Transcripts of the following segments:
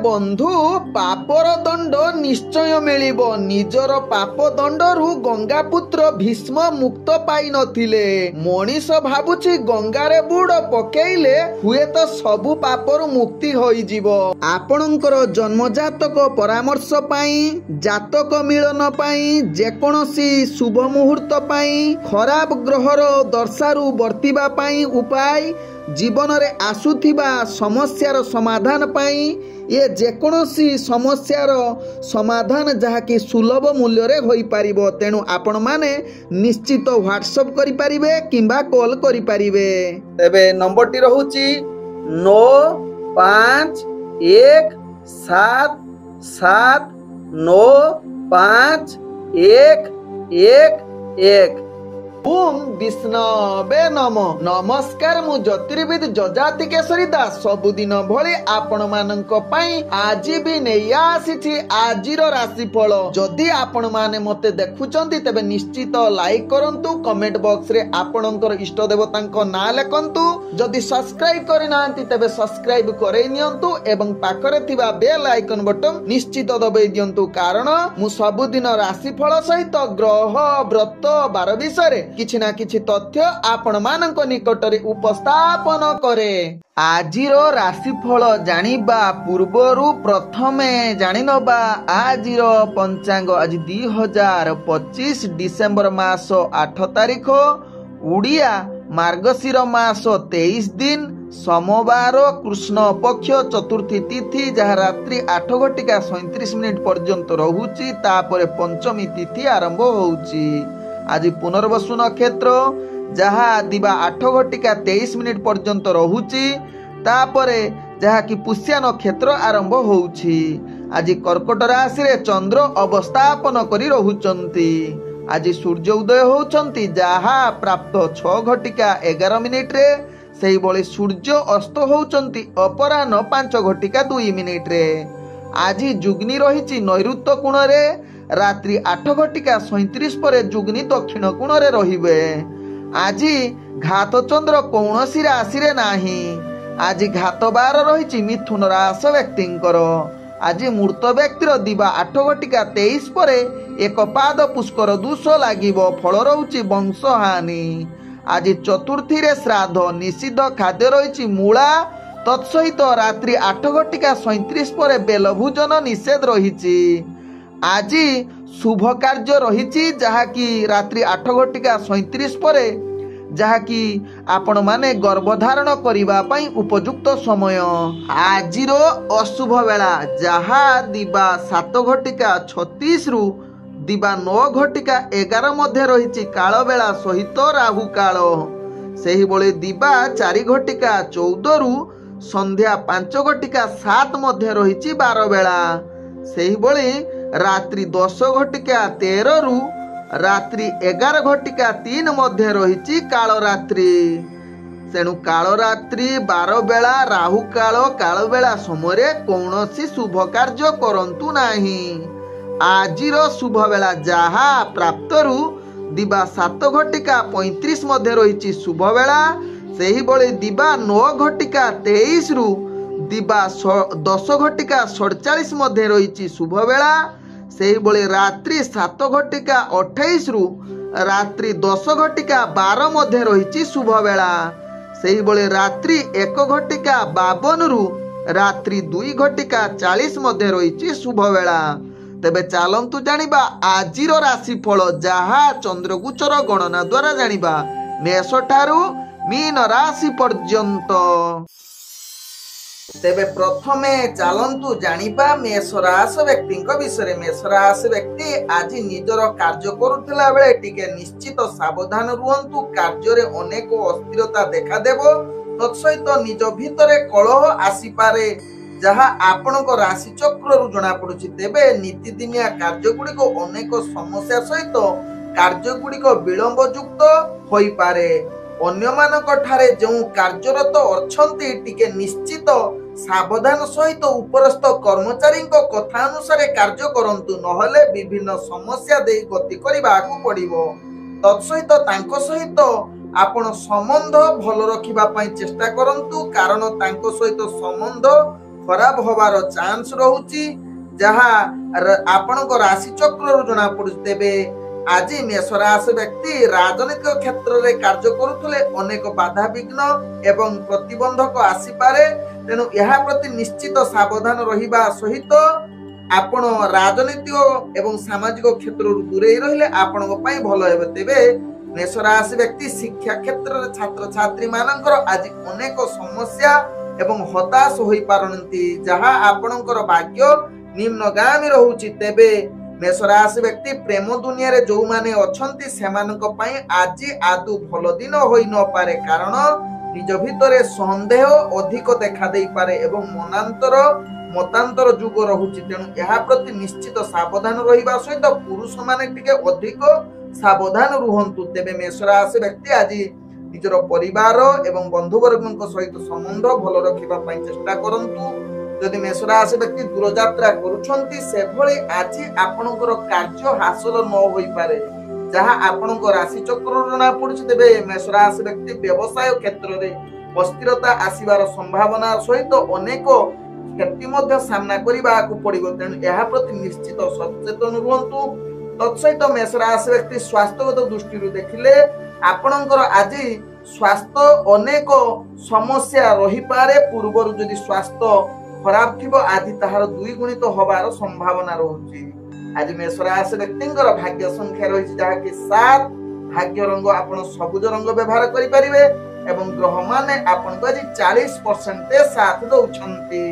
बंधु पापर दंड निश्चय मिलिब निजर पाप दंडरू गंगापुत्र भीष्म मुक्त पाई नथिले मनीष भाबुछि गंगारे बुड़ पकेइले हुए तो सबु पापरु मुक्ति होई जीवो। आपणकर जन्मजातक परामर्श पाई जातक मिलन पाई जेकोसी शुभ मुहूर्त पाई खराब ग्रहर दर्शारू बर्तिबा पाई उपाय जीवन रे आसुथिबा समस्यार समाधान पाई ये जेकोसी समस्यार समाधान जहाँकि सुलभ मूल्य रे होई पारिबो। तेणु आपण माने निश्चित व्हाट्सएप करि पारिबे किंबा कॉल करि पारिबे। तबे नंबर टी रहूची 9517795111। ओम विष्णवे नमः। नमस्कार मु ज्योतिर्विद जजाति केशरी दास सबुदिन भली आपण मानक पई आज भी नहीं आसी आजिर राशिफल। जदि आपण माने मते देखुचंती तबे निश्चित लाइक करंतु कमेंट बॉक्स रे आपणकर इष्ट देवतांको नाम लेखंतु। जदि सब्सक्राइब करि नांती तबे सब्सक्राइब करै नियंतु एवं पाखरे थिबा बेल आइकन बटन निश्चित दबाई दियंतु कारण मु सबुदिन राशिफल सहित ग्रह व्रत बार विषय किछि ना किछि तथ्य आपण मानक निकटरे उपस्थापन करे। आजिर राशिफल जानिबा पूर्वरु प्रथमे जानिनबा आजिर पंचांग। आज 2025 डिसेंबर मास 8 तारिख उड़िया मार्गशीर मास 23 दिन सोमवार कृष्ण पक्ष चतुर्थी तिथि जहाँ रात्रि 8:37 पर्यंत रहुची तापर पंचमी तिथि आरंभ होउची। आज पुनर्वसु नक्षत्र जहाँ दिवा 8:23 पर्यंत रहुची तापरे जहाँ कि पुष्या नक्षत्र आरंभ होउची। आज कर्कट राशि रे चंद्र अवस्थापन करी रहुचंती। आज सूर्य उदय होउचंती जहाँ प्राप्त 6:11 रे सेही बळे सूर्य अस्त होउचंती अपराह्न 5:02 रे। आज जुग्नि रहिची नैऋत्य कोण रे रात्रि 8:37 पर जुग्नि दक्षिण कोण रे रहिबे। आज घात चंद्र कौनसी राशि रे नाही। आज घात बार रहिची मिथुन राशि व्यक्तिंकर। आज मूर्त व्यक्तिर दिवा 8:23 पर एक पाद पुष्कर दोष लागिबो फल रहउची वंश हानि। आज चतुर्थी रे श्राद्ध निषिद्ध खाद्य रहिची मूला तत्सहित रात्रि 8:37 पर बेल भोजन निषेध रहिची। आज शुभ कार्य रहिची जहाँकि रात्रि 8:37 पर जहाँकि आपण माने गर्भधारण करबा पई उपयुक्त समय। आजिर अशुभ बेला जहाँ दिवा 7:36 रु दिवा 9:11 मध्य रहिची काल बेला सहित राहु काल। सेही बळे दिवा 4:14 रु संध्या 5:07 मध्य रहिची 12 बेला। सेही बळे रात्रि 10:13 रु रात्रि 11:03 मध्य रहिची काल रात्रि। तेणु काल रात्रि 12 बेला राहु काल काल बेला समय कौनसी शुभ कार्य करंतु नाही। आजिर शुभ बेला जहा प्राप्त रु दिवा 7:35 मध्य रहिची शुभ बेला सेही बळे दिवा 9:23 रु दिवा 10:47 मध्य रहिची शुभ बेला सेही बळे रात्रि 7:28 रु रात्रि 10:12 मध्य रहिची शुभ बेला सेही बळे रात्रि 1:52 रु रात्रि 2:40 मध्य रहिची शुभ बेला। तेबे चालंतु जानिबा आजिर राशिफल जहा चंद्रगोचर गणना द्वारा जानिबा मेष ठारू मीन राशि पर्यंत। तेबे प्रथमे चालंतु जानिबा मेष राशि व्यक्ति विषय। मेष राशि व्यक्ति आज निजर कार्य करुथिला बेले टिके निश्चित सावधान रुहंतु। कार्य रे अनेक अस्थिरता देखा देबो तत्सहित निज भितरे कलह आसी पारे जहा आपणक राशि चक्र रु जना पडुछि। तेबे नीतिदिनिया कार्य गुड़िक अनेक समस्या सहित कार्य गुड़िक विलंब युक्त होई पारे। अन्य मानक ठारे जो कार्यरत अछंती टिके निश्चित सावधान सहित उपरस्थ कर्मचारी कथा अनुसार कार्य करंतु नहले विभिन्न समस्या दे गति करबाकू पड़िबो। तत्सहित तांको सहित आपण संबंध भल रखिबा पई चेष्टा करंतु कारण तांको सहित संबंध खराब होबार चांस रहुची जहा आपणक राशि चक्र जना पड़ुछि। तेबे आज मेष राशि व्यक्ति राजनीतिक क्षेत्र में कार्य करुले अनेक बाधा विघ्न एवं प्रतिबंधक आसीपारे, तेणु यह प्रति निश्चित सावधान रहिबा सहित आपण राजनीतिक एवं सामाजिक क्षेत्र दूरे रहिले आपण भल हेबे। तेबे मेष राशि व्यक्ति शिक्षा क्षेत्र में छात्र छात्री मानकर आज अनेक समस्या एवं हताश होई पारंती, जहा आपणकर भाग्य निम्नगामी रहुची। तेबे मेष राशि व्यक्ति प्रेम दुनिया रे जो माने अछंती सेमानक पई आज आदु भल दिन होई न पारे, कारण निज भितरे संदेह अधिक देखा देई पारे एवं मतांतर जुग रहुची। तेणु यह प्रति निश्चित सावधान रहिबा सहित पुरुष माने टिके अधिक सावधान रुहंतु। तेबे मेष राशि व्यक्ति आज निजर परिवार एवं बंधुवर्ग सहित संबंध भल रखिबा पई चेष्टा करंतु। यदि मेष राशि व्यक्ति दूर यात्रा करुछंती से भली आज आपनकर कार्य हासिल न होई पारे, जहा आपनकर राशि चक्र जना पड़ुछि। तेबे मेष राशि व्यक्ति व्यवसाय क्षेत्र में अस्थिरता आसीबार संभावना सहित अनेक क्षति मध्य सामना करबा को पड़िबो, तेणु यह प्रति निश्चित सचेतन रुहंतु। तत्सहित मेष राशि व्यक्ति स्वास्थ्यगत दृष्टि देखिले आपणकर आज स्वास्थ्य अनेक समस्या रही पारे। पूर्व जदि स्वास्थ्य खराब थिबो आज ताहार दुई गुणित होबार संभावना रहुची। आज मेष राशि व्यक्तिंकर भाग्य संख्या रही जहा कि 7, भाग्य रंग आपण सबुज रंग व्यवहार करि परिबे एवं ग्रह माने आपण को आज 40% साथ दउछंती।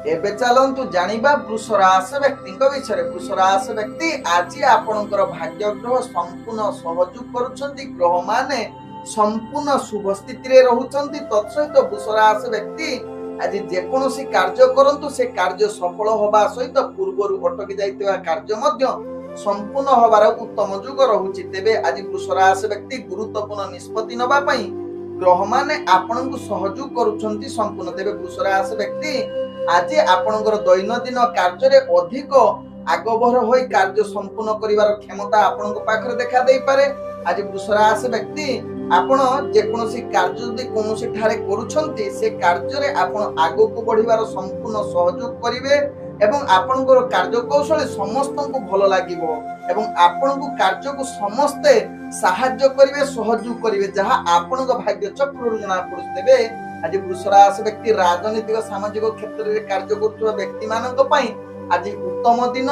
एबे चलंतु जानिबा वृष राशि व्यक्तिंक विषय। वृष राशि व्यक्ति आज आपणकर भाग्य ग्रह संपूर्ण सहयोग करुछंती, ग्रह माने संपूर्ण शुभ स्थिति रे रहुछंती। तत्सहित वृष राशि व्यक्ति आज जेकोसी कार्य करंतु से कार्य सफल होबा सहित पूर्वरु अटकी जाइतबा कार्य मध्य संपूर्ण होबार उत्तम जुग रहुची। तेबे आज वृष राशि व्यक्ति गुरुत्वपूर्ण निष्पत्ति नबा पई ग्रह माने आपनकु सहयोग करुछंती संपूर्ण। तेबे वृष राशि व्यक्ति आज आपनकर दैनंदिन कार्य रे अधिक आगभर होई कार्य संपूर्ण करिवार क्षमता आपनक पाखरे देखा देई पारे। आज वृष राशि व्यक्ति आपण जेकोसी कार्य जदि कोनोसी ठारे करूछंती से कार्य रे आपण आगो को बढ़िवार संपूर्ण सहयोग करिवे एवं आपनकर कार्य कौशल समस्तनको भल लागिवो एवं आपनकु कार्य को समस्ते सहाय्य करिवे सहयोग करिवे, जहा आपनक भाग्य चक्र जना पड़ुछि। तेबे आज वृष राशि व्यक्ति राजनीतिक सामाजिक क्षेत्र में कार्य करुवा व्यक्ति मानक पई आज उत्तम दिन,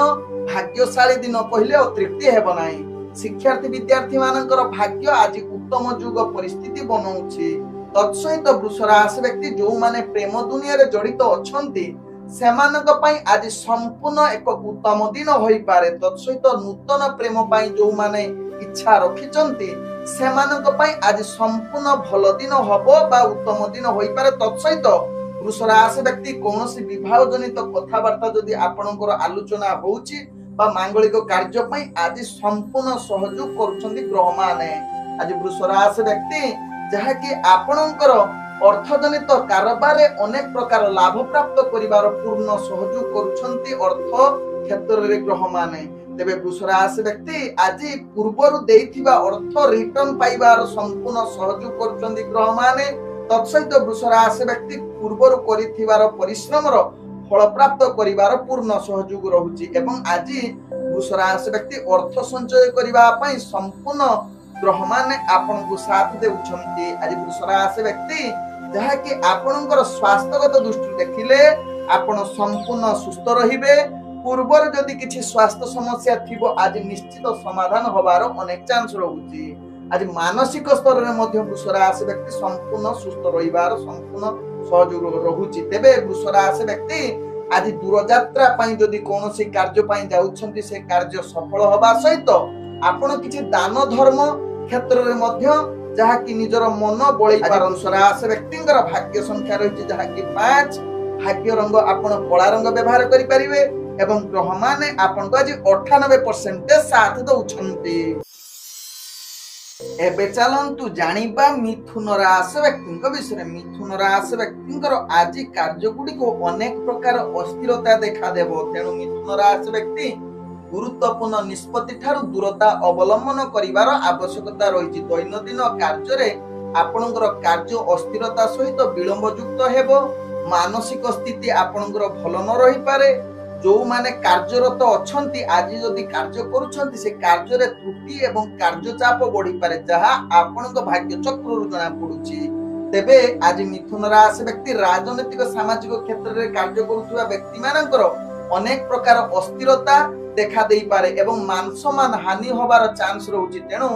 भाग्यशाली दिन कहले अतृप्ति हेब नाही। शिक्षार्थी विद्यार्थी मानकर भाग्य आज उत्तम जुग परिस्थिति बनाउछि। तत्सहित वृष राशि व्यक्ति जो माने प्रेम दुनिया रे जड़ित अछंती सेमानक पई आज संपूर्ण एक उत्तम दिन होई पारे। तत्सहित नूतन प्रेम पई जो माने इच्छा रखिचंती सेमानक पई आज संपूर्ण भल दिन हबो बा उत्तम दिन होई पारे। तत्सहित वृष राशि व्यक्ति कोनोसी विवाह जनित कथावार्ता जदि आपनकर आलोचना होउची बा मांगलिक कार्य पई आज संपूर्ण सहयोग करूछंती ग्रह माने। आज वृष राशि व्यक्ति जहा कि आपनकर अर्थजनित कारोबार अनेक प्रकार लाभ प्राप्त करिवार पूर्ण सहयोग करूछंती अर्थ क्षेत्र रे ग्रह माने। तेबे वृष राशि व्यक्ति आज पूर्वरु देइथिबा अर्थ रिटर्न पाइबार संपूर्ण सहयोग करूछंती ग्रह माने। तत्सहित वृष राशि व्यक्ति पूर्वरु करिथिबार परिश्रमर फल प्राप्त करिवार पूर्ण सहयोग रहुची एवं आज वृष राशि व्यक्ति अर्थ संचय करिबा पई संपूर्ण ग्रह माने आपनकु साथ देउछंती। आज वृष राशि व्यक्ति जहा कि आपनकर स्वास्थ्यगत दृष्टि देखिले आपण संपूर्ण सुस्थ रहिबे। पूर्वर जदि किछि स्वास्थ्य समस्या थिबो आज निश्चित समाधान होबार अनेक चांस रहुची। आज मानसिक स्तर रे मध्य वृष राशि व्यक्ति संपूर्ण सुस्थ रहिबार संपूर्ण सहयोग रहुची। तेबे वृष राशि व्यक्ति आज दूर यात्रा पई जदि कोनोसी कार्य पई जाउछंती से कार्य सफल होबा सहित आपण किछि दान धर्म क्षेत्र रे मध्य जहा कि निजर मन बळै पारन। वृष राशि व्यक्तिंकर भाग्य संख्या रहिछि जहा कि 5, भाग्य रंग आपण कला रंग व्यवहार करि परिबे एवं ग्रह माने आपण को आज 98% साथ दउछंती। एबे चलंतु जानिबा मिथुन राशि व्यक्तिंक विषय। मिथुन राशि व्यक्तिंकर आज कार्य गुडी को अनेक प्रकार अस्थिरता देखा देबो, तेनु मिथुन राशि व्यक्ति गुरुत्वपूर्ण निष्पत्ति ठारू दूरता अवलंबन करिवार आवश्यकता रहिछि। दैनंदिन कार्य रे आपणकर कार्य अस्थिरता सहित विलंब युक्त हेबो। मानसिक स्थिति आपणकर भल न रही पारे। जो माने कार्यरत अछंती आज जदि कार्य करूछंती से कार्य रे त्रुटि एवं कार्य चाप बढ़ी पारे जहा आपणक भाग्य चक्रु जना पडुची। तेबे आज मिथुन राशि व्यक्ति राजनीतिक सामाजिक क्षेत्र रे कार्य करूथुवा व्यक्ति मानकर अनेक प्रकार अस्थिरता देखा देई पारे एवं मान सम्मान हानि होबार चांस रहउची। तेणु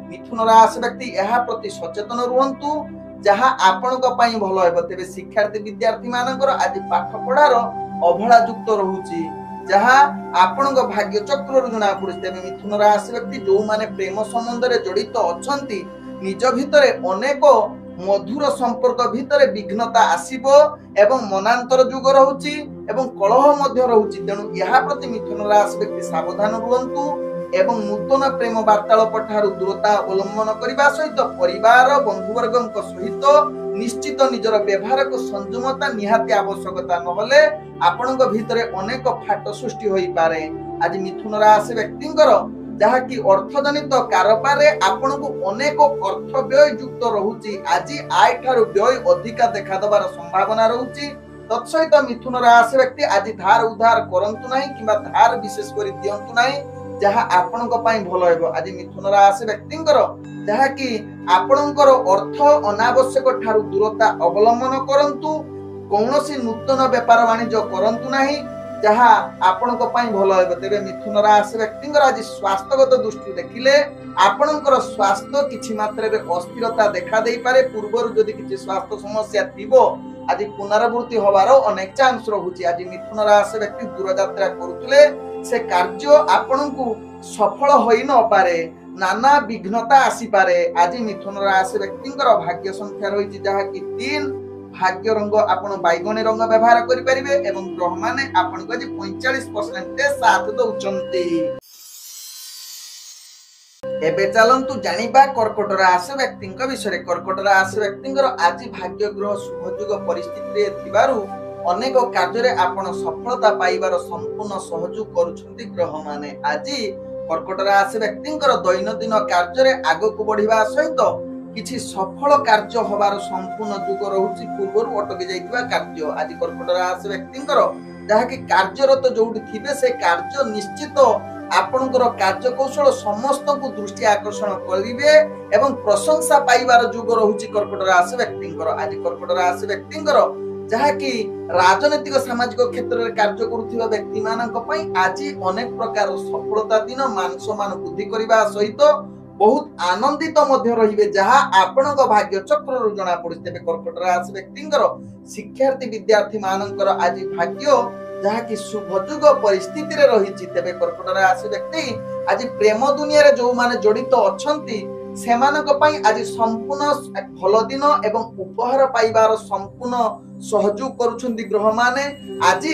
मिथुन राशि व्यक्ति एहा प्रति सचेतन रुहंतु जहा आपणक पई भलो हेबो। तेबे शिक्षार्थी विद्यार्थी मानकर आज पाठ पढ़ार अवहेला युक्त रहउची जहा आपणक भाग्य चक्र जना पड़ुची। तेबे मिथुन राशि व्यक्ति जो माने प्रेम संबंध रे जड़ित अछंती निज भितरे अनेक मधुर संपर्क भितरे विघ्नता आसीबो एवं मनांतर युग रहउची एवं कलह मध्य रहउची। तेणु यहा प्रति मिथुन राशि व्यक्ति सावधान रुहंतु एवं नूतन प्रेम वार्तालाप ठारू दूरता अवलंबन करने सहित परिवार बंधुवर्ग सहित निश्चित निजर व्यवहार को संयमता निहाती आवश्यकता नहले आपणक भितरे अनेक फाट सृष्टि होई पारे। आज मिथुन राशि व्यक्तिंकर जहा कि अर्थजनित कारोबार रे आपणको अनेक अर्थ व्यय युक्त रहउची। आज आय ठारू व्यय अधिका देखा दबार संभावना रहउची। तत्सहित मिथुन राशि व्यक्ति आज धार उधार करंतु नाही किबा धार विशेष करी दियंतु नाही जहा आपणक पई भलो हेबो। आज मिथुन राशि व्यक्तिंकर जहा कि आपणकर अर्थ अनावश्यक ठारू दूरता अवलंबन करंतु। कौनसी नूतन व्यापार वाणिज्य करंतु नाही जहा आपणक पई भलो हेबो। तेबे मिथुन राशि व्यक्तिंकर आज स्वास्थ्यगत दृष्टि देखिले आपणकर स्वास्थ्य किछि मात्रा रे अस्थिरता देखा देई पारे। पूर्वरु जदि किछि स्वास्थ्य समस्या थिबो आज पुनरावृत्ति होबार अनेक चांस रहउची। आज मिथुन राशि व्यक्ति दूर यात्रा करूतले से कार्य आपणकु सफल होई न पारे नाना विघ्नता आसी पारे। आज मिथुन राशि व्यक्तिंकर भाग्य संख्या रहिछि जहा कि 3 भाग्य रंग आपण बैगणी रंग व्यवहार करि परिबे एवं ग्रह माने आपनको आज 45% साथ दउचंती। एबे चलंतु जानिबा कर्कट राशि व्यक्तिंक विषय। कर्कट राशि व्यक्तिंकर आज भाग्य ग्रह शुभयुग परिस्थिति रे थिबारु अनेक कार्य रे आपण सफलता पाइबार संपूर्ण सहयोग करूछंती ग्रह माने। आज कर्कट राशि व्यक्तिंकर दैनंदिन कार्य रे आगको बढ़िबा सहित किछि सफल कार्य होबार संपूर्ण युग रहउची। पूर्वरु अटकी जाइतिबा कार्य आज कर्कट राशि व्यक्तिंकर जहा कि कार्यरत जोउठी थिबे से कार्य निश्चित आपणकर कार्य कौशल समस्त को दृष्टि आकर्षण करिवे एवं प्रशंसा पाइबार युग रहउची कर्कट राशि व्यक्तिंकर। आज कर्कट राशि व्यक्तिंकर जहा कि राजनीतिक सामाजिक क्षेत्र में कार्य करुथिबा व्यक्ति मानक पई आज अनेक प्रकार सफलता दिन मान सम्मान वृद्धि करबा सहित बहुत आनंदित मध्य रहिबे जहा आपणक भाग्य चक्र जना पड़े। तेबे कर्कट राशि व्यक्तिंकर शिक्षार्थी विद्यार्थी मानकर आज भाग्य जहा कि शुभयुग परिस्थिति रे रहिछि। तेबे कर्कट राशि व्यक्ति आज प्रेम दुनिया रे जो माने जड़ित अछंती सेमानक पई आज संपूर्ण भल दिन एवं उपहार पाइबार संपूर्ण सहयोग करूछंती ग्रह माने। आज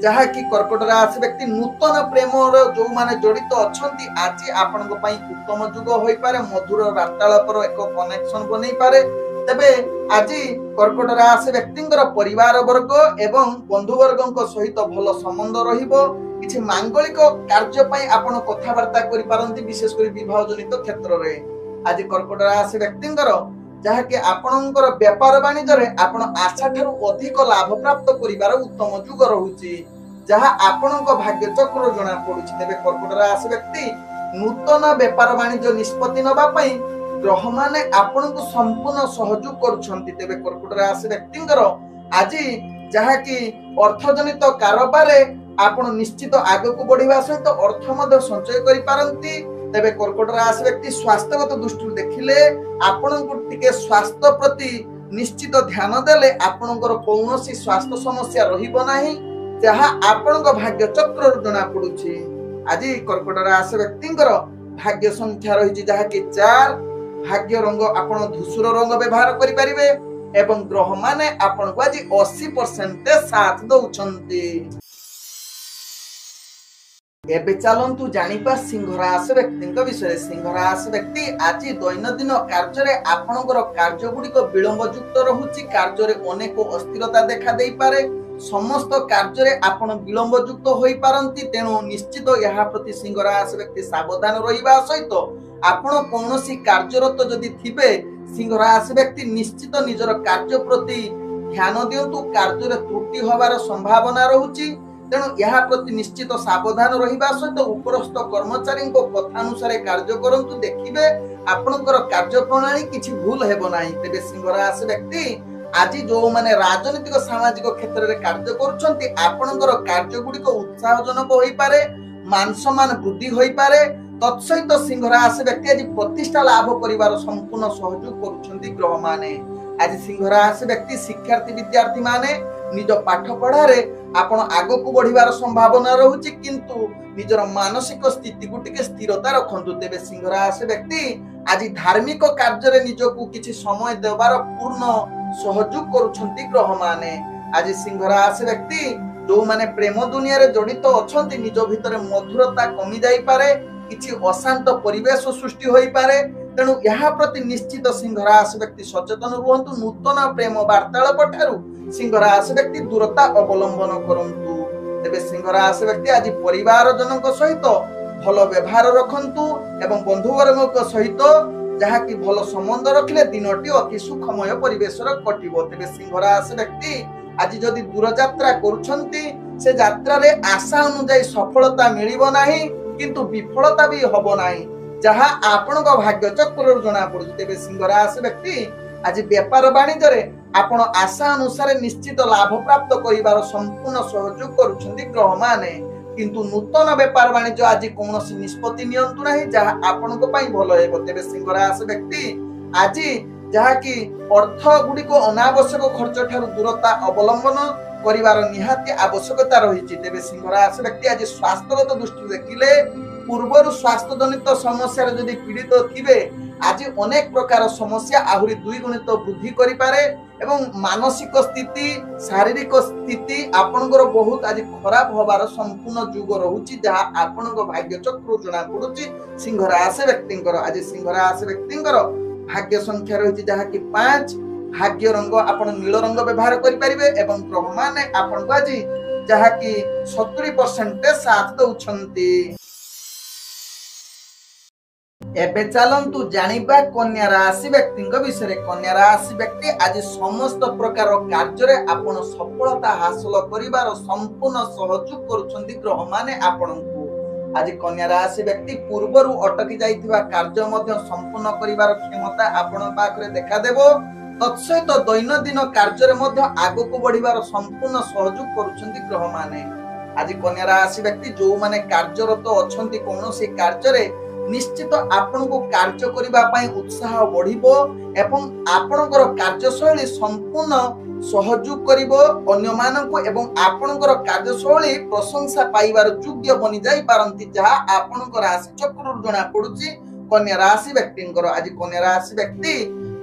जहा कि कर्कट राशि व्यक्ति नूतन प्रेम जो माने जड़ित अछंती आज आपनक पई उत्तम युग होई पारे। मधुर वार्तालापर एक कनेक्शन बनै पारे। तबे आज कर्कट राशि व्यक्तिंकर परिवार वर्ग एवं बंधु वर्गक सहित भल संबंध रहिबो। किछि मांगलिक कार्य पई आपण कथावार्ता करि पारंती विशेष करी विवाह जनित क्षेत्र रे। आज कर्कट राशि व्यक्तिंकर जहा कि आपणकर व्यापार वाणिज्य रे आपण आशा ठारू अधिक लाभ प्राप्त करिवार उत्तम युग रहउची जहा आपणक भाग्य चक्र जना पडुची। तेबे कर्कट राशि व्यक्ति नूतन व्यापार वाणिज्य निष्पत्ति नबा पई ग्रह माने आपणको संपूर्ण सहयोग करूछंती। तेबे कर्कट राशि व्यक्तिंकर आज जहा कि अर्थजनित कारोबार रे आपण निश्चित आगको बढ़िबा सहित अर्थ मध्य संचय करि पारंती। तेबे कर्कट राशि व्यक्ति स्वास्थ्यगत दृष्टि देखिले आपणको टिके स्वास्थ्य प्रति निश्चित ध्यान देले आपणकर कौनसी स्वास्थ्य समस्या रहिबो नाही जहा आपणक भाग्य चक्र जना पडुची। आज कर्कट राशि व्यक्तिंकर भाग्य संख्या रहिछि जहा कि 4 भाग्य रंग आपण धूसर रंग व्यवहार करि परिबे एवं ग्रह माने आपणको आज 80% साथ दउछंती। एबे चलंतु जानिबा सिंह राशि व्यक्तिंक विषय। सिंह राशि व्यक्ति आज दैनंदिन कार्य रे आपणकर कार्य गुडिक विलंब युक्त रहउची। कार्य रे अनेक अस्थिरता देखा देई पारे। समस्त कार्य रे आपण विलंब युक्त होई पारंती। तेणु निश्चित यहा प्रति सिंह राशि व्यक्ति सावधान रहिबा सहित आपण कोनोसी कार्यरत जदि थिबे सिंह राशि व्यक्ति निश्चित निजर कार्य प्रति ध्यान दिंतु कार्य त्रुटि हबार संभावना रहुची तेणु यह प्रति निश्चित सावधान रहिबा सहित उपरस्थ कर्मचारी कथानुसार कार्य करंतु देखिबे आपनकर कार्य प्रणाली किछि भूल हेबो नाही। तेबे सिंह राशि व्यक्ति आज जो माने राजनीतिक सामाजिक क्षेत्र में कार्य करुछंती आपनकर कार्य गुड़िक उत्साहजनक होई पारे मान सम्मान वृद्धि होई पारे तत्सहित सिंह राशि व्यक्ति आज प्रतिष्ठा लाभ करिवार संपूर्ण सहयोग करुछंती ग्रह माने। आज सिंह राशि व्यक्ति शिक्षार्थी विद्यार्थी माने निज पाठ पढ़ारे आपण आगो को बढ़िवार संभावना रहुची किंतु निजर मानसिक स्थिति को टिके स्थिरता रखंतु। तेबे सिंह राशि व्यक्ति आज धार्मिक कार्य रे निजको किछि समय देबार पूर्ण सहयोग करुछंती ग्रह माने। आज सिंह राशि व्यक्ति जो माने प्रेम दुनिया रे जड़ित अछंती निज भितरे मधुरता कमी जाई पारे किछि अशांत परिवेश सृष्टि होई पारे तेणु यह प्रति निश्चित सिंह राशि व्यक्ति सचेतन रुहंतु। नूतन प्रेम वार्तालाप ठारू सिंह राशि व्यक्ति दूरता अवलंबन करंतु। तेबे सिंह राशि व्यक्ति आज परिवार जनक सहित भल व्यवहार रखंतु एवं बंधुवर्ग सहित जहा कि भल संबंध रखले दिनटी अति सुखमय परिवेश कटिबो। तेबे सिंह राशि व्यक्ति आज जदि दूर यात्रा करुछंती से यात्रा रे आशा अनुसार सफलता मिलिबो नाही किंतु विफलता भी हबो नाही जहा आपनक भाग्य चक्र जना पड़ुछ। तेबे सिंह राशि व्यक्ति आज व्यापार वाणिज्य रे आपण आशा अनुसार निश्चित लाभ प्राप्त करिवार संपूर्ण सहयोग करुछंती ग्रह माने किंतु नूतन व्यापार वाणिज्य आज कौन निष्पत्ति नियंतु नाही जहा आपनक पई भलो हेबो। तेबे सिंह राशि व्यक्ति आज जहा कि अर्थ गुडी को अनावश्यक खर्च ठारू दूरता अवलंबन करिवार निहाती आवश्यकता रहिछि। तेबे सिंह राशि व्यक्ति आज स्वास्थ्यगत दृष्टि देखिले पूर्वर स्वास्थ्य जनित समस्या जदि पीड़ित थिबे आज अनेक प्रकार समस्या आहुरी दुई गुणित वृद्धि करि पारे एवं मानसिक स्थिति शारीरिक स्थिति आपनकर बहुत आज खराब होबार संपूर्ण जुग रहुछि जहा आपनक भाग्य चक्र जना पड़ुछि सिंह राशि व्यक्तिंकर। आज सिंह राशि व्यक्तिंकर भाग्य संख्या रहिछि जहा कि 5 भाग्य रंग आपण नील रंग व्यवहार करि परिबे एवं ग्रह माने आपनक आज जहा कि 70% साथ दउछंती। एबे चलंतु जानिबा कन्या राशि व्यक्ति विषय। कन्या राशि व्यक्ति आज समस्त प्रकार कार्य रे आपण सफलता हासिल करिवार संपूर्ण सहयोग करुछंती ग्रह माने आपनकु। आज कन्या राशि व्यक्ति पूर्वरु अटकी जाइथिबा कार्य मध्य संपूर्ण करिवार क्षमता आपण पाखरे देखा देबो तत्सहित दैनंदिन कार्य रे मध्य आगो को बढ़िवार संपूर्ण सहयोग करुछंती ग्रह माने। आज कन्या राशि व्यक्ति जो माने कार्यरत अछंती कोनोसी कार्य रे निश्चित आपनको कार्य करिबा पई उत्साह बढ़िबो एवं आपनकर कार्यशैली संपूर्ण सहयोग करिबो अन्य माननको एवं आपनकर कार्यशैली प्रशंसा पाइबार योग्य बनि जाई पारंती जहा आपनकर राशि चक्र जना पड़ुची कन्या राशि व्यक्तिंकर। आज कन्या राशि व्यक्ति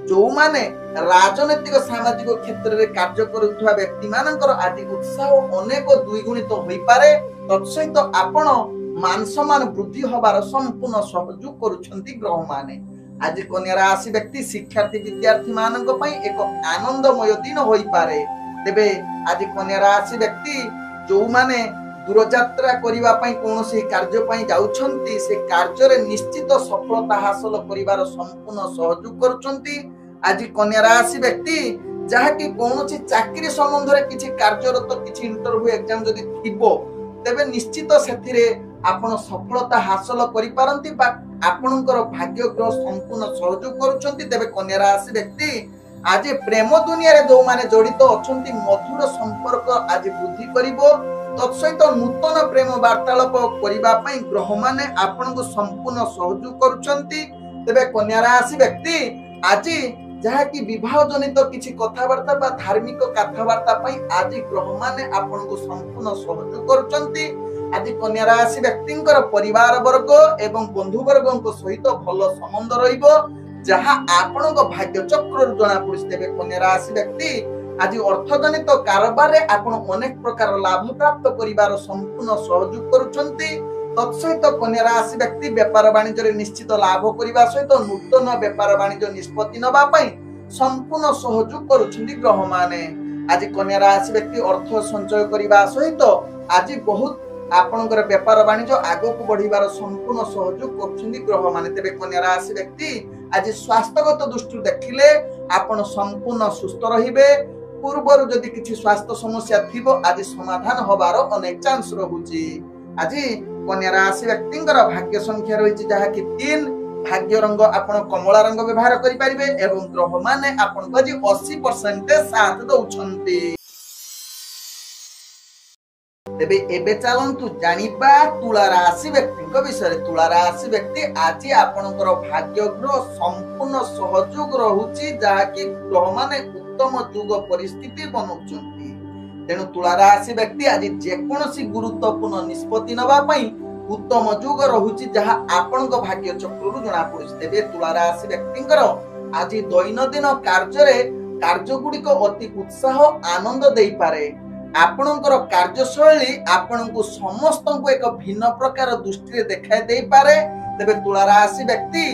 जो माने राजनीतिक सामाजिक क्षेत्र रे कार्य करुथुवा व्यक्ति मानकर आज उत्साह अनेक द्विगुणित होई पारे तत्सहित आपण मान सम्मान वृद्धि हबार संपूर्ण सहयोग करुछंती ग्रह माने। आज कन्या राशि व्यक्ति शिक्षार्थी विद्यार्थी मानक पई एक आनंदमय दिन होई पारे। तेबे आज कन्या राशि व्यक्ति जो माने दूर यात्रा करिवा पई कोनोसी कार्य पई जाउछंती से कार्य रे निश्चित सफलता हासिल करिवार संपूर्ण सहयोग करुछंती। आज कन्या राशि व्यक्ति जहा कि कोनोसी चाकरी संबंध रे किछि कार्यरत किछि इंटरव्यू एग्जाम जदि थिबो तेबे निश्चित सेथिरे आपण सफलता हासिल करि पारंती बा आपनकर भाग्य ग्रह संपूर्ण सहयोग करुछंती। तेबे कन्या राशि व्यक्ति आज प्रेम दुनिया रे जो माने जड़ित अछंती मधुर संपर्क आज वृद्धि करिवो तत्सहित नूतन प्रेम वार्तालाप करिबा पई ग्रह माने आपनको संपूर्ण सहयोग करुछंती। तेबे कन्या राशि व्यक्ति आज जहा कि विवाह जनित किछि कथावार्ता बा धार्मिक कथावार्ता पई आज ग्रह माने आपनको संपूर्ण सहयोग करुछंती। आज कन्या राशि व्यक्तिंकर परिवार वर्ग एवं बंधु वर्गक सहित भल संबंध रहिबो जहा आपनक भाग्य चक्र जना पड़ुछि। तेबे कन्या राशि व्यक्ति आज अर्थजनित कारोबार रे आपण अनेक प्रकार लाभ प्राप्त करिवार संपूर्ण सहयोग करुछंती। तत्सहित कन्या राशि व्यक्ति व्यापार वाणिज्य रे निश्चित लाभ करिवा सहित नूतन व्यापार वाणिज्य निष्पत्ति नबा पई संपूर्ण सहयोग करुछंती ग्रह माने। आज कन्या राशि व्यक्ति अर्थ संचय करिवा सहित आज बहुत आपनकर व्यापार वाणिज्य आगो को बढ़िवार संपूर्ण सहयोग करुछंती ग्रह माने। तेबे कन्या राशि व्यक्ति आज स्वास्थ्यगत दृष्टि देखिले आपण संपूर्ण सुस्थ रहिबे। पूर्वर जदि किछि स्वास्थ्य समस्या थिबो आज समाधान होबार अनेक चांस रहुछि। आज कन्या राशि व्यक्तिंकर भाग्य संख्या रहिछि जहा कि 3। भाग्य रंग आपण कमला रंग व्यवहार करि परिबे एवं ग्रह माने आपण को आज 80% साथ दउछन्ति। तेबे एबे चलंतु जानिबा तुला राशि व्यक्तिंक विषय। तुला राशि व्यक्ति आज आपणकर भाग्य ग्रह संपूर्ण सहयोग रहुछि जहा कि ग्रह माने उत्तम युग परिस्थिति बनौछन्ति। तेणु तुला राशि व्यक्ति आज जेकोसी गुरुत्वपूर्ण निष्पत्ति नबा पई उत्तम युग रहुछि जहा आपणक भाग्य चक्रु जणा पड़ुछि। तेबे तुला राशि व्यक्तिंकर आज दैनंदिन कार्य गुड़िक अति उत्साह आनंद देई पारे। आपणकर कार्यशैली आपणको समस्तको एक भिन्न प्रकार दृष्टि देखाई देई पारे। तेबे तुला राशि व्यक्ति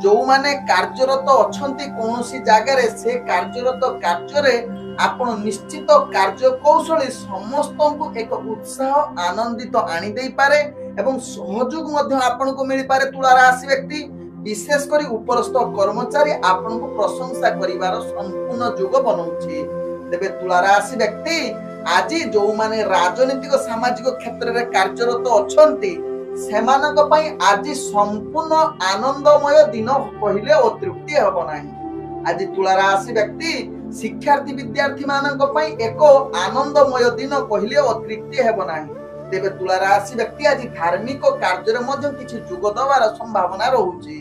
जो माने कार्यरत अछंती कोनोसी जगह रे से कार्यरत कार्य आपण निश्चित कार्य कौशली समस्तको एक उत्साह आनंदित आनी देई पारे एवं सहयोग मध्य आपन को मिली पारे। तुला राशि व्यक्ति विशेष करी उपरस्थ कर्मचारी आपन को प्रशंसा करिवार संपूर्ण युग बनौछि। तेबे तुला राशि व्यक्ति आज जो माने राजनीतिक सामाजिक क्षेत्र रे कार्यरत अछंती सेमानक पई आज संपूर्ण आनंदमय दिन कहिले अतृप्ति हेबो नाही। आज तुला राशि व्यक्ति शिक्षार्थी विद्यार्थी मानक पई एक आनंदमय दिन कहिले अतृप्ति हेबो नाही। तेबे तुला राशि व्यक्ति आज धार्मिक कार्य रे मध्य किछि जुग दबार संभावना रहुछि।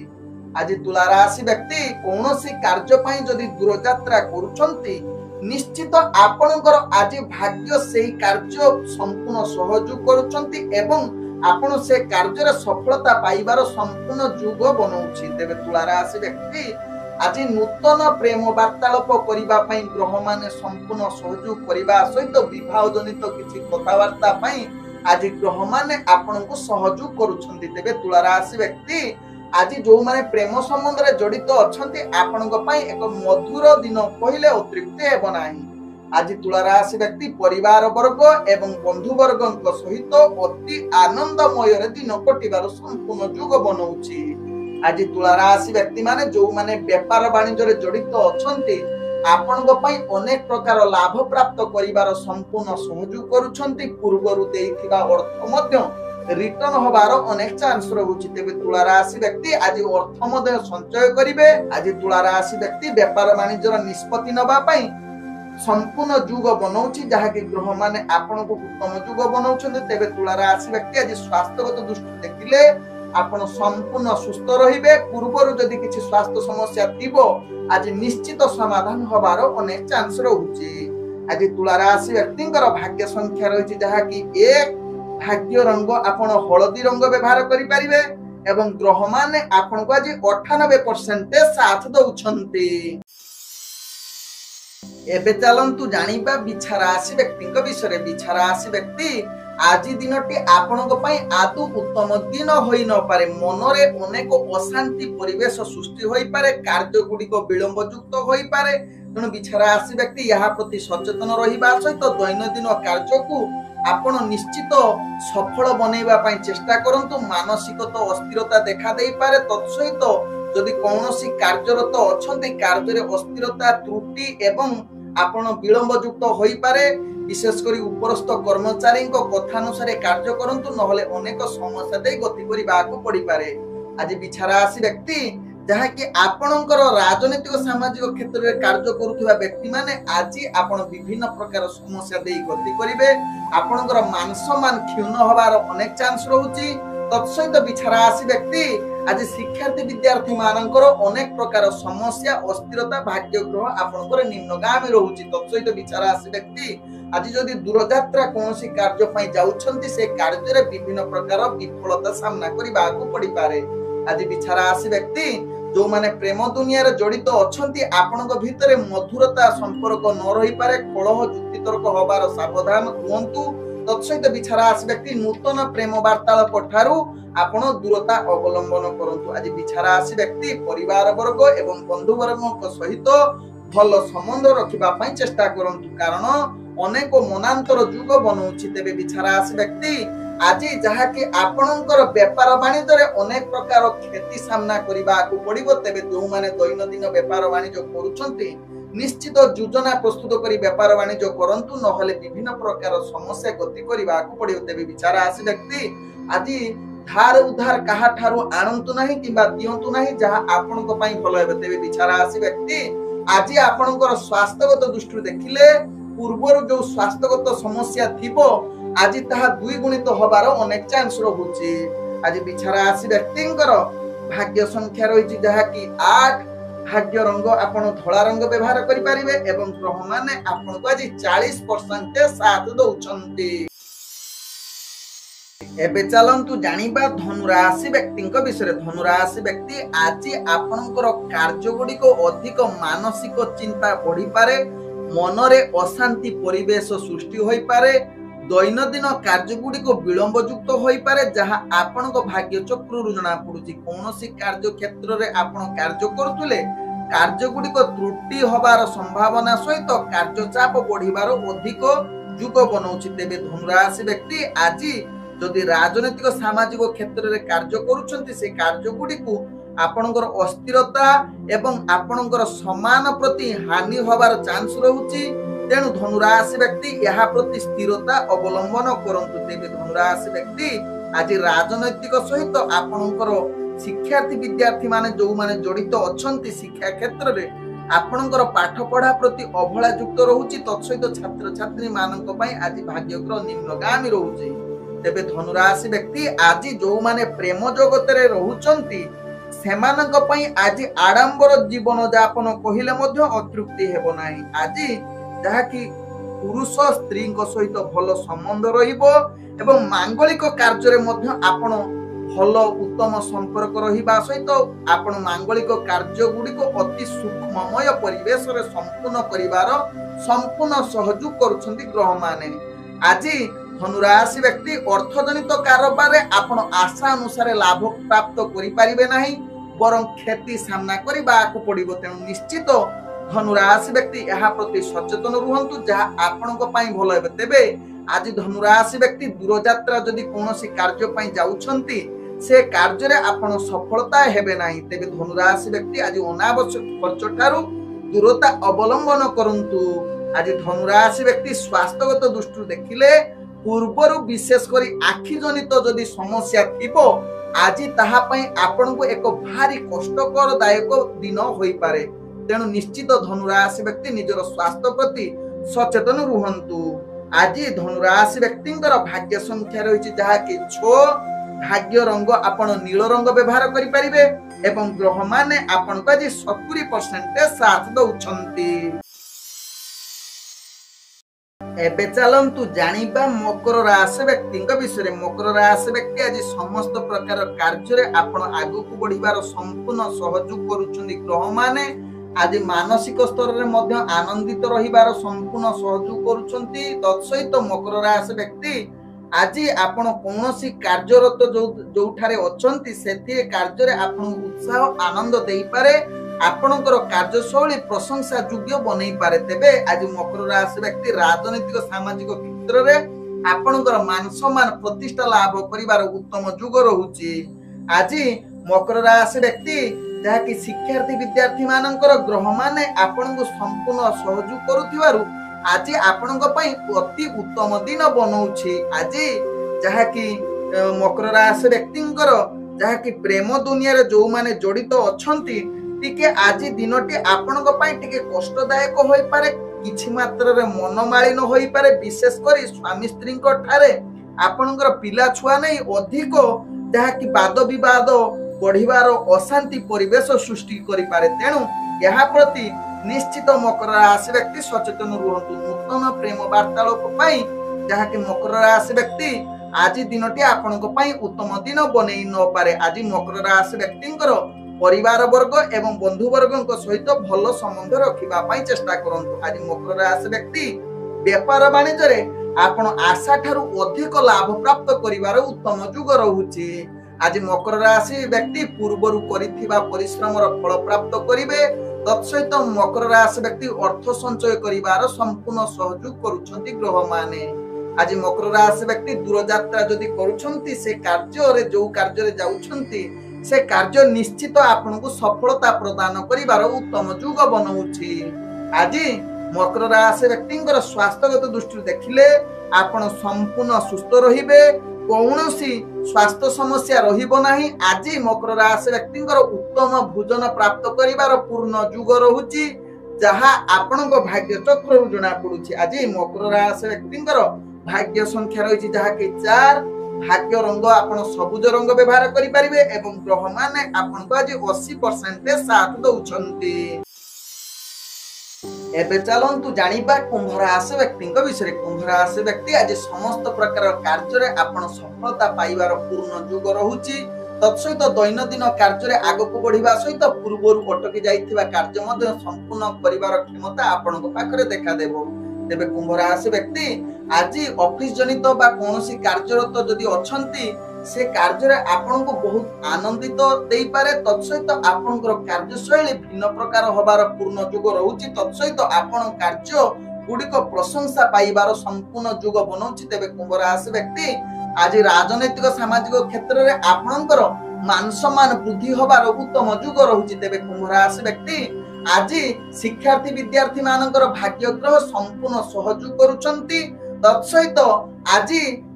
आज तुला राशि व्यक्ति कोनोसी कार्य पई जदि दूर यात्रा करूछंती निश्चित आपणकर आज भाग्य सेही कार्य संपूर्ण सहयोग करूछंती एवं आपण से कार्य रे सफलता पाइबार संपूर्ण युग बनौछि। तेबे तुला राशि व्यक्ति आज नूतन प्रेम वार्तालाप करिबा पई ग्रह माने संपूर्ण सहयोग करिबा सहित विवाह जनित किछि कथावार्ता पई आज ग्रह माने आपनको सहयोग करूछंती। तेबे तुला राशि व्यक्ति आज जो माने प्रेम संबंध रे जड़ित अछंती आपनको पई एक मधुर दिन कहिले अतृप्ति हेबो नाही। आज तुला राशि व्यक्ति परिवार वर्ग एवं बंधु वर्गक सहित अति आनंदमय रे दिन कटिबार संपूर्ण युग बनौछि। आज तुला राशि व्यक्ति माने जो माने व्यापार वाणिज्य रे जड़ित अछंती आपनको पई अनेक प्रकार लाभ प्राप्त करिवार संपूर्ण सहयोग करूछंती। पूर्वरु देइथिबा अर्थ मध्य रिटर्न होबार अनेक चांस रहुछि। तेबे तुला राशि व्यक्ति आज अर्थ मध्य संचय करिवे। आज तुला राशि व्यक्ति व्यापार वाणिज्य निष्पत्ति नबा पई संपूर्ण युग बनौछि जहा कि ग्रह माने आपनको उत्तम युग बनौछन्ते। तेबे तुला राशि व्यक्ति आज स्वास्थ्यगत दृष्टि देखिले आपण संपूर्ण सुस्थ रहिबे। पूर्वरु जदि किछि स्वास्थ्य समस्या थिबो आज निश्चित समाधान होबार अनेक चांस रहुछि। आज तुला राशि व्यक्तिंकर भाग्य संख्या रहिछि जहा कि 1। भाग्य रंग आपण हळदी रंग व्यवहार करि परिबे एवं ग्रह माने आपण को आज 98% साथ दउछन्ते। एबे चलंतु जानिबा बिछा राशि व्यक्तिंक विषय। बिछा राशि व्यक्ति आज दिनटी आपणक पई आदु उत्तम दिन होई न पारे। मनरे अनेक अशांति परिवेश सृष्टि होई पारे। कार्य गुड़िक विलंब युक्त होई पारे। तेणु बिछा राशि व्यक्ति यहा प्रति सचेतन रहिबा सहित दैनंदिन कार्य को आपण निश्चित सफल बनैबा पई चेष्टा करंतु। मानसिक तो अस्थिरता देखा देई पारे। तत्सहित जदि कौनसी कार्यरत अछंती कार्य रे अस्थिरता त्रुटि एवं आपण विलंब युक्त होई पारे। विशेष करी उपरस्थ कर्मचारी कथानुसार कार्य करंतु नहले अनेक समस्या दे गति करिबा को पड़ी पारे। आज बिछा राशि व्यक्ति जहा कि आपणकर राजनीतिक सामाजिक क्षेत्र रे कार्य करूथिबा व्यक्ति माने आज आपण विभिन्न प्रकार समस्या दे गति करिवे। आपणकर मान सम्मान क्षीण होबार अनेक चांस रहुछि। तत्सहित बिछा राशि व्यक्ति आज शिक्षार्थी विद्यार्थी मानकर अनेक प्रकार समस्या अस्थिरता भाग्य ग्रह आपणकर निम्नगामी रहुछि। तत्सहित बिछा राशि व्यक्ति आज जदि दूर यात्रा कोनोसी कार्य पई जाउछन्ती से कार्य रे विभिन्न प्रकार विफलता सामना करिबा को पड़ी पारे। आज बिछा राशि व्यक्ति जो माने प्रेम दुनिया रे जड़ित अछन्ती आपणक भितरे मधुरता संपर्क न रही पारे। कलह युक्ति तर्क होबार सावधान हुअन्तु। तत्सहित बिछा राशि व्यक्ति नूतन प्रेम वार्तालाप ठारू आपण दूरता अवलंबन करंतु। आज बिछा राशि व्यक्ति परिवार वर्ग एवं बंधु वर्गक सहित भल संबंध रखिबा पई चेष्टा करंतु कारण अनेक मनांतर युग बनौछि। तेबे बिछा राशि व्यक्ति আজি ଯାହାକି ଆପଣଙ୍କର ବେପାର ବାଣିଜ୍ୟରେ ଅନେକ ପ୍ରକାର କ୍ଷତି ସାମ୍ନା କରିବାକୁ ପଡିବ। ତେବେ ଯେଉଁମାନେ ଦୈନନ୍ଦିନ ବେପାର ବାଣିଜ୍ୟ କରୁଛନ୍ତି ନିଶ୍ଚିତ ଯୋଜନା ପ୍ରସ୍ତୁତ କରି ବେପାର ବାଣିଜ୍ୟ କରନ୍ତୁ, ନହେଲେ ବିଭିନ୍ନ ପ୍ରକାର ସମସ୍ୟା ଗତି କରିବାକୁ ପଡିବ। ତେବେ ବିଚାର ରାଶି ବ୍ୟକ୍ତି ଆଜି ଧାର ଉଧାର କାହାଠାରୁ ଆଣନ୍ତୁ ନାହିଁ କିମ୍ବା ଦିଅନ୍ତୁ ନାହିଁ, ଯାହା ଆପଣଙ୍କ ପାଇଁ ଭଲ ହେବ। ତେବେ ବିଚାର ରାଶି ବ୍ୟକ୍ତି ଆଜି ଆପଣଙ୍କର ସ୍ୱାସ୍ଥ୍ୟଗତ ଦୃଷ୍ଟିରୁ ଦେଖିଲେ ପୂର୍ବରୁ ଯୋଉ ସ୍ୱାସ୍ଥ୍ୟଗତ ସମସ୍ୟା ଥିବ ଆଜି ତାହା ଦ୍ୱିଗୁଣିତ ହବାର ଅନେକ ଚାନ୍ସ ରହୁଛି। ଆଜି ବିଚାର ରାଶି ବ୍ୟକ୍ତିଙ୍କର ଭାଗ୍ୟ ସଂଖ୍ୟା ରହିଛି ଯାହାକି 8, ଭାଗ୍ୟ ରଙ୍ଗ ଆପଣ ଧଳା ରଙ୍ଗ ବ୍ୟବହାର କରିପାରିବେ ଏବଂ ଗ୍ରହମାନେ ଆପଣଙ୍କୁ ଆଜି 40% ସାଥ ଦଉଛନ୍ତି। ଏବେ ଚାଲନ୍ତୁ ଜାଣିବା ଧନୁ ରାଶି ବ୍ୟକ୍ତିଙ୍କ ବିଷୟରେ। ଧନୁ ରାଶି ବ୍ୟକ୍ତି ଆଜି ଆପଣଙ୍କର କାର୍ଯ୍ୟ ଗୁଡ଼ିକ ଅଧିକ ମାନସିକ ଚିନ୍ତା ବଢିପାରେ, ମନରେ ଅଶାନ୍ତି ପରିବେଶ ସୃଷ୍ଟି ହୋଇପାରେ, ଦୈନନ୍ଦିନ କାର୍ଯ୍ୟ ଗୁଡ଼ିକ ବିଳମ୍ବ ଯୁକ୍ତ ହୋଇପାରେ, ଯାହା ଆପଣଙ୍କ ଭାଗ୍ୟ ଚକ୍ରରୁ ଜଣା ପଡୁଛି। କୌଣସି କାର୍ଯ୍ୟ କ୍ଷେତ୍ରରେ ଆପଣ କାର୍ଯ୍ୟ କରୁଥିଲେ କାର୍ଯ୍ୟ ଗୁଡ଼ିକ ତ୍ରୁଟି ହବାର ସମ୍ଭାବନା ସହିତ କାର୍ଯ୍ୟ ଚାପ ବଢିବାର ଅଧିକ ଯୁଗ ବନଉଛି। ତେବେ ଧନୁ ରାଶି ବ୍ୟକ୍ତି ଆଜି ଯଦି ରାଜନୈତିକ ସାମାଜିକ କ୍ଷେତ୍ରରେ କାର୍ଯ୍ୟ କରୁଛନ୍ତି ସେ କାର୍ଯ୍ୟ ଗୁଡ଼ିକୁ ଆପଣଙ୍କର ଅସ୍ଥିରତା ଏବଂ ଆପଣଙ୍କର ସମ୍ମାନ ପ୍ରତି ହାନି ହବାର ଚାନ୍ସ ରହୁଛି। ତେଣୁ ଧନୁ ରାଶି ବ୍ୟକ୍ତି ଏହା ପ୍ରତି ସ୍ଥିରତା ଅବଲମ୍ବନ କରନ୍ତୁ। ତେବେ ଧନୁ ରାଶି ବ୍ୟକ୍ତି ଆଜି ରାଜନୈତିକ ସହିତ ଆପଣଙ୍କର ଶିକ୍ଷାର୍ଥୀ ବିଦ୍ୟାର୍ଥୀ ମାନେ ଯୋଉମାନେ ଜଡିତ ଅଛନ୍ତି ଶିକ୍ଷା କ୍ଷେତ୍ରରେ ଆପଣଙ୍କର ପାଠ ପଢା ପ୍ରତି ଅବହେଳା ଯୁକ୍ତ ରହୁଛି। ତତ୍ସହିତ ଛାତ୍ରଛାତ୍ରୀ ମାନଙ୍କ ପାଇଁ ଆଜି ଭାଗ୍ୟଗ୍ରହ ନିମ୍ନଗାମୀ ରହୁଛି। ତେବେ ଧନୁ ରାଶି ବ୍ୟକ୍ତି ଆଜି ଯୋଉମାନେ ପ୍ରେମ ଜଗତରେ ରହୁଛନ୍ତି ସେମାନଙ୍କ ପାଇଁ ଆଜି ଆଡମ୍ବର ଜୀବନ ଯାପନ କହିଲେ ମଧ୍ୟ ଅତୃପ୍ତି ହେବ ନାହିଁ। ଆଜି ଯାହାକି ପୁରୁଷ ସ୍ତ୍ରୀଙ୍କ ସହିତ ଭଲ ସମ୍ବନ୍ଧ ରହିବ ଏବଂ ମାଙ୍ଗଳିକ କାର୍ଯ୍ୟରେ ମଧ୍ୟ ଆପଣ ଭଲ ଉତ୍ତମ ସମ୍ପର୍କ ରହିବା ସହିତ ଆପଣ ମାଙ୍ଗଳିକ କାର୍ଯ୍ୟ ଗୁଡ଼ିକ ଅତି ସୂକ୍ଷ୍ମମୟ ପରିବେଶରେ ସମ୍ପୂର୍ଣ୍ଣ କରିବାର ସମ୍ପୂର୍ଣ୍ଣ ସହଯୋଗ କରୁଛନ୍ତି ଗ୍ରହମାନେ। ଆଜି ଧନୁ ରାଶି ବ୍ୟକ୍ତି ଅର୍ଥଜନିତ କାରବାରରେ ଆପଣ ଆଶା ଅନୁସାରେ ଲାଭ ପ୍ରାପ୍ତ କରିପାରିବେ ନାହିଁ, ବରଂ କ୍ଷତି ସାମ୍ନା କରିବାକୁ ପଡିବ। ତେଣୁ ନିଶ୍ଚିତ ଧନୁ ରାଶି ବ୍ୟକ୍ତି ଏହା ପ୍ରତି ସଚେତନ ରୁହନ୍ତୁ, ଯାହା ଆପଣଙ୍କ ପାଇଁ ଭଲ ହେବ। ତେବେ ଆଜି ଧନୁ ରାଶି ବ୍ୟକ୍ତି ଦୂରଯାତ୍ରା ଯଦି କୌଣସି କାର୍ଯ୍ୟ ପାଇଁ ଯାଉଛନ୍ତି ସେ କାର୍ଯ୍ୟରେ ଆପଣ ସଫଳତା ହେବେ ନାହିଁ। ତେବେ ଧନୁ ରାଶି ବ୍ୟକ୍ତି ଆଜି ଅନାବଶ୍ୟକ ଖର୍ଚ୍ଚ ଠାରୁ ଦୂରତା ଅବଲମ୍ବନ କରନ୍ତୁ। ଆଜି ଧନୁ ରାଶି ବ୍ୟକ୍ତି ସ୍ୱାସ୍ଥ୍ୟଗତ ଦୃଷ୍ଟିରୁ ଦେଖିଲେ ପୂର୍ବରୁ ବିଶେଷ କରି ଆଖି ଜନିତ ଯଦି ସମସ୍ୟା ଥିବ ଆଜି ତାହା ପାଇଁ ଆପଣଙ୍କୁ ଏକ ଭାରି କଷ୍ଟକର ଦାୟକ ଦିନ ହୋଇପାରେ। ତେଣୁ ନିଶ୍ଚିତ ଧନୁ ରାଶି ବ୍ୟକ୍ତି ନିଜର ସ୍ୱାସ୍ଥ୍ୟ ପ୍ରତି ସଚେତନ ରୁହନ୍ତୁ। ଆଜି ଧନୁ ରାଶି ବ୍ୟକ୍ତିଙ୍କର ଭାଗ୍ୟ ସଂଖ୍ୟା ରହିଛି ଯାହାକି 6, ଭାଗ୍ୟ ରଙ୍ଗ ଆପଣ ନୀଳ ରଙ୍ଗ ବ୍ୟବହାର କରିପାରିବେ ଏବଂ ଗ୍ରହମାନେ ଆପଣଙ୍କୁ ଆଜି 70% ସାଥ ଦଉଛନ୍ତି। ଏବେ ଚାଲନ୍ତୁ ଜାଣିବା ମକର ରାଶି ବ୍ୟକ୍ତିଙ୍କ ବିଷୟରେ। ମକର ରାଶି ବ୍ୟକ୍ତି ଆଜି ସମସ୍ତ ପ୍ରକାର କାର୍ଯ୍ୟରେ ଆପଣ ଆଗକୁ ବଢିବାର ସମ୍ପୂର୍ଣ୍ଣ ସହଯୋଗ କରୁଛନ୍ତି ଗ୍ରହମାନେ। ଆଜି ମାନସିକ ସ୍ତରରେ ମଧ୍ୟ ଆନନ୍ଦିତ ରହିବାର ସମ୍ପୂର୍ଣ୍ଣ ସହଯୋଗ କରୁଛନ୍ତି। ତତ୍ସହିତ ମକର ରାଶି ବ୍ୟକ୍ତି ଆଜି ଆପଣ କୌଣସି କାର୍ଯ୍ୟରତ ଯୋଉଠାରେ ଅଛନ୍ତି ସେଥିରେ କାର୍ଯ୍ୟରେ ଆପଣଙ୍କୁ ଉତ୍ସାହ ଆନନ୍ଦ ଦେଇପାରେ, ଆପଣଙ୍କର କାର୍ଯ୍ୟଶୈଳୀ ପ୍ରଶଂସା ଯୋଗ୍ୟ ବନେଇ ପାରେ। ତେବେ ଆଜି ମକର ରାଶି ବ୍ୟକ୍ତି ରାଜନୈତିକ ସାମାଜିକ କ୍ଷେତ୍ରରେ ଆପଣଙ୍କର ମାନ ସମ୍ମାନ ପ୍ରତିଷ୍ଠା ଲାଭ କରିବାର ଉତ୍ତମ ଯୁଗ ରହୁଛି। ଆଜି ମକର ରାଶି ବ୍ୟକ୍ତି ଯାହାକି ଶିକ୍ଷାର୍ଥୀ ବିଦ୍ୟାର୍ଥୀ ମାନଙ୍କର ଗ୍ରହମାନେ ଆପଣଙ୍କୁ ସମ୍ପୂର୍ଣ୍ଣ ସହଯୋଗ କରୁଥିବାରୁ ଆଜି ଆପଣଙ୍କ ପାଇଁ ଅତି ଉତ୍ତମ ଦିନ ବନଉଛି। ଆଜି ଯାହାକି ମକର ରାଶି ବ୍ୟକ୍ତିଙ୍କର ଯାହାକି ପ୍ରେମ ଦୁନିଆରେ ଯୋଉମାନେ ଜଡିତ ଅଛନ୍ତି ଟିକେ ଆଜି ଦିନଟି ଆପଣଙ୍କ ପାଇଁ ଟିକେ କଷ୍ଟଦାୟକ ହୋଇପାରେ, କିଛି ମାତ୍ରାରେ ମନମାଳିନ ହୋଇପାରେ। ବିଶେଷ କରି ସ୍ୱାମୀ ସ୍ତ୍ରୀଙ୍କ ଠାରେ ଆପଣଙ୍କର ପିଲା ଛୁଆ ନେଇ ଅଧିକ ଯାହାକି ବାଦ ବିବାଦ ବଢିବାର ଅଶାନ୍ତି ପରିବେଶ ସୃଷ୍ଟି କରିପାରେ। ତେଣୁ ଏହା ପ୍ରତି ନିଶ୍ଚିତ ମକର ରାଶି ବ୍ୟକ୍ତି ସଚେତନ ରୁହନ୍ତୁ। ନୂତନ ପ୍ରେମ ବାର୍ତ୍ତାଳାପ ପାଇଁ ଯାହାକି ମକର ରାଶି ବ୍ୟକ୍ତି ଆଜି ଦିନଟି ଆପଣଙ୍କ ପାଇଁ ଉତ୍ତମ ଦିନ ବନେଇ ନପାରେ। ଆଜି ମକର ରାଶି ବ୍ୟକ୍ତିଙ୍କର ପରିବାର ବର୍ଗ ଏବଂ ବନ୍ଧୁ ବର୍ଗଙ୍କ ସହିତ ଭଲ ସମ୍ବନ୍ଧ ରଖିବା ପାଇଁ ଚେଷ୍ଟା କରନ୍ତୁ। ଆଜି ମକର ରାଶି ବ୍ୟକ୍ତି ବେପାର ବାଣିଜ୍ୟରେ ଆପଣ ଆଶା ଠାରୁ ଅଧିକ ଲାଭ ପ୍ରାପ୍ତ କରିବାର ଉତ୍ତମ ଯୁଗ ରହୁଛି। ଆଜି ମକର ରାଶି ବ୍ୟକ୍ତି ପୂର୍ବରୁ କରିଥିବା ପରିଶ୍ରମର ଫଳ ପ୍ରାପ୍ତ କରିବେ। ତତ୍ସହିତ ମକର ରାଶି ବ୍ୟକ୍ତି ଅର୍ଥ ସଞ୍ଚୟ କରିବାର ସମ୍ପୂର୍ଣ୍ଣ ସହଯୋଗ କରୁଛନ୍ତି ଗ୍ରହମାନେ। आज मकर राशि व्यक्ति दूरयात्रा जदि करूछंती से कार्य रे जो कार्य रे जाउछंती से कार्य निश्चित आपनको सफलता प्रदान करिवार उत्तम युग बनौछि। आज मकर राशि व्यक्तिंकर स्वास्थ्यगत दृष्टि देखिले आपण संपूर्ण सुस्थ रहिबे, कौनसी स्वास्थ्य समस्या रहिबो नाही। आज मकर राशि व्यक्तिंकर उत्तम भोजन प्राप्त करिवार पूर्ण युग रहुछि जहा आपनको भाग्य चक्र जना पडुछि। आज मकर राशि व्यक्तिंकर भाग्य संख्या रही जहा कि 4, भाग्य रंग आपण सबुज रंग व्यवहार करि परिबे एवं ग्रह माने आपनको आज 80% साथ दउछंती। एबे चलंतु जानिबा कुंभ राशि व्यक्तिंक विषय। कुंभ राशि व्यक्ति आज समस्त प्रकार कार्य रे आपण सफलता पाइबार पूर्ण युग रहुछि। तत्सहित दैनंदिन कार्य रे आगको बढ़िबा सहित पूर्वरु अटकी जाइथिबा कार्य मध्ये संपूर्ण परिवार क्षमता आपनको पाखरे देखा देबो। तेबे कुंभ राशि व्यक्ति आज ऑफिस जनित बा कोनोसी कार्यरत जदि अछंती से कार्य रे आपनको बहुत आनंदित देई पारे। तत्सहित आपनकर कार्यशैली भिन्न प्रकार होबार पूर्ण युग रहुछि। तत्सहित आपण कार्य गुडिक प्रशंसा पाइबार संपूर्ण युग बनौछि। तेबे कुंभ राशि व्यक्ति आज राजनैतिक सामाजिक क्षेत्र रे आपनकर मान सम्मान वृद्धि होबार उत्तम युग रहुछि। तेबे कुंभ राशि व्यक्ति आज शिक्षार्थी विद्यार्थी मानकर भाग्य ग्रह संपूर्ण सहयोग करूछंती। तत्सहित आज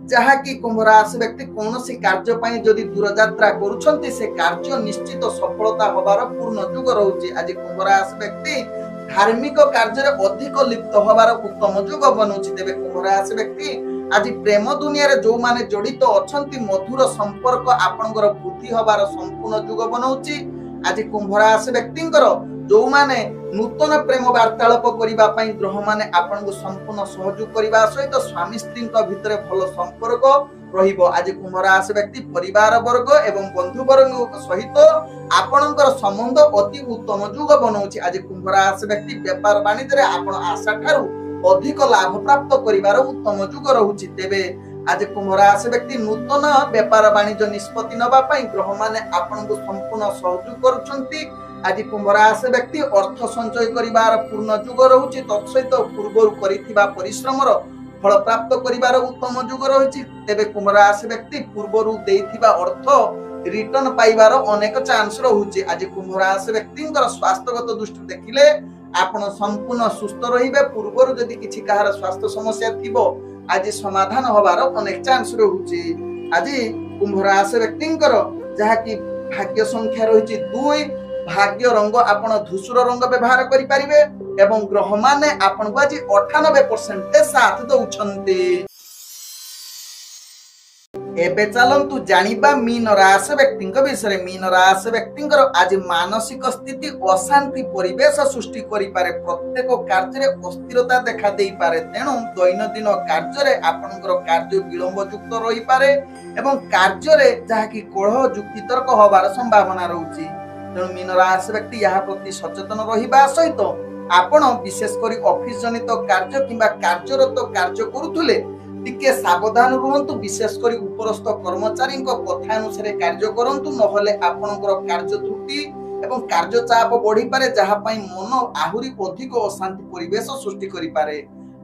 जहा कि कुंभ राशि व्यक्ति कोनोसी कार्य पई जदि दूरयात्रा करूछंती से कार्य निश्चित सफलता होबार पूर्ण युग रहुछि। आज कुंभ राशि व्यक्ति धार्मिक कार्य रे अधिक लिप्त होबार उत्तम युग बनौछि। तेबे कुंभ राशि व्यक्ति आज प्रेम दुनिया रे जो माने जड़ित अछंती मधुर संपर्क आपनकर वृद्धि होबार संपूर्ण युग बनौछि। आज कुंभ राशि व्यक्तिंकर जो माने नूतन प्रेम वार्तालाप करिबा पई ग्रह माने आपनको संपूर्ण सहयोग करिबा सहित स्वामी स्त्रींक भितरे भलो संपर्क रहिबो। आज कुंभ राशि व्यक्ति परिवार वर्ग एवं बंधु वर्ग सहित आपनकर संबंध अति उत्तम युग बनौछि। आज कुंभ राशि व्यक्ति व्यापार वाणिज्य रे आपण आशा ठारू अधिक लाभ प्राप्त करिवार उत्तम युग रहुछि। तेबे आज कुंभ राशि व्यक्ति नूतन व्यापार वाणिज्य निष्पत्ति नबा पई ग्रह माने आपनको संपूर्ण सहयोग करूछंती। आज कुंभ राशि व्यक्ति अर्थ संचय करिवार पूर्ण युग रहुछि। तत्सहित पूर्वरु करिथिबा परिश्रमर फल प्राप्त करिवार उत्तम युग रहुछि। तेबे कुंभ राशि व्यक्ति पूर्वरु देइथिबा अर्थ रिटर्न पाइबार अनेक चांस रहुछि। आज कुंभ राशि व्यक्तिंकर स्वास्थ्यगत दृष्टि देखिले आपण संपूर्ण सुस्थ रहिबे। पूर्वरु जदि किछि काहार स्वास्थ्य समस्या थिबो आज समाधान होबार अनेक चांस रहुछि। आज कुंभ राशि व्यक्तिंकर जहा कि भाग्य संख्या रहिछि 2, भाग्य रंग आपण धूसर रंग व्यवहार करि परिबे एवं ग्रह माने आपण को आज 98% साथ दउछंती। एबे चलंतु जानिबा मीन राशि व्यक्तिंक विषय। मीन राशि व्यक्तिंकर आज मानसिक स्थिति अशांति परिवेश सृष्टि करि पारे। प्रत्येक कार्य रे अस्थिरता देखा देई पारे। तेणु दैनंदिन कार्य रे आपनकर कार्य विलंब युक्त रहि पारे एवं कार्य रे जहा कि कलह युक्ति तर्क होबार संभावना रहउछि। तेणु मीन राशि व्यक्ति यहा प्रति सचेतन रहिबा सहित आपण विशेष करी ऑफिस जनित कार्य किंबा कार्यरत कार्य करूथुले टिके सावधान रुहंतु। विशेष करी उपरस्थ कर्मचारी कथा अनुसार कार्य करंतु, नहले आपनकर कार्य त्रुटि एवं कार्य चाप बढ़ी पारे जहा पई मन आहुरी अधिक अशांति परिवेश सृष्टि करि पारे।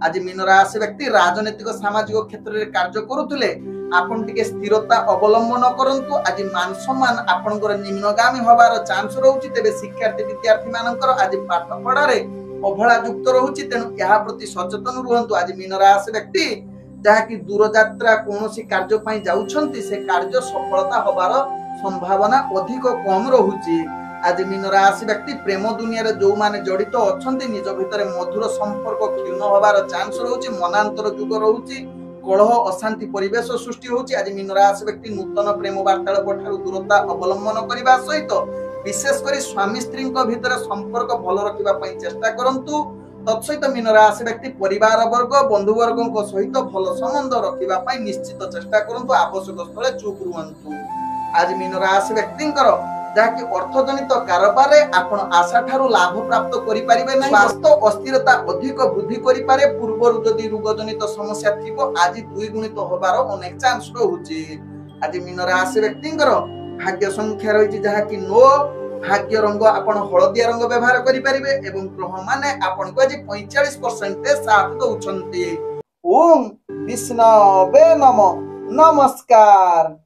आज मीन राशि व्यक्ति राजनैतिक सामाजिक क्षेत्र रे कार्य करूथुले आपण टिके स्थिरता अवलंबन करंतु। आज मान सम्मान आपनकर निम्नगामी होबार चांस रहउछि। तेबे शिक्षार्थी विद्यार्थी मानकर आज पाठ पढ़ा रे अवहेला युक्त रहउछि। तेणु यहा प्रति सचेतन रुहंतु। आज मीन राशि व्यक्ति जहा कि दूरयात्रा कोनोसी कार्य पई जाउछंती से कार्य सफलता होबार संभावना अधिक कम रहउछि। आज मीन राशि व्यक्ति प्रेम दुनिया रे जो माने जड़ित अछंती निज भितरे मधुर संपर्क क्षीण होबार चांस रहउछि। मनांतर युग रहउछि। कलह अशांति परिवेश सृष्टि होउछि। आज मीन राशि व्यक्ति नूतन प्रेम वार्तालाप ठारू दूरता अवलंबन करिबा सहित विशेष करी स्वामी स्त्री भितर संपर्क भल रखिबा पई चेष्टा करंतु। तत्सहित मीन राशि व्यक्ति परिवार वर्ग बंधु वर्ग सहित भल संबंध रखिबा पई निश्चित चेष्टा करंतु। आवश्यक स्थले चुप रुहंतु। आज मीन राशि व्यक्तिंकर जहाँकि अर्थजनित कारोबार आपण आशा ठारू लाभ प्राप्त करि परिबे नै। स्वास्थ्य अस्थिरता अधिक वृद्धि करि पारे। पूर्वरु जदि रोगजनित समस्या थिबो आज द्विगुणित होबार अनेक चांस रहउछि। आज मीन राशि व्यक्तिंकर भाग्य संख्या रहिछि जहाँकि 9, भाग्य रंग आपण हळदिया रंग व्यवहार करि परिबे एवं ग्रह माने आपण को आज 45% साथ दउछंती। ଓಂ ବିଷ୍ଣବେ ନମ। ନମସ୍କାର।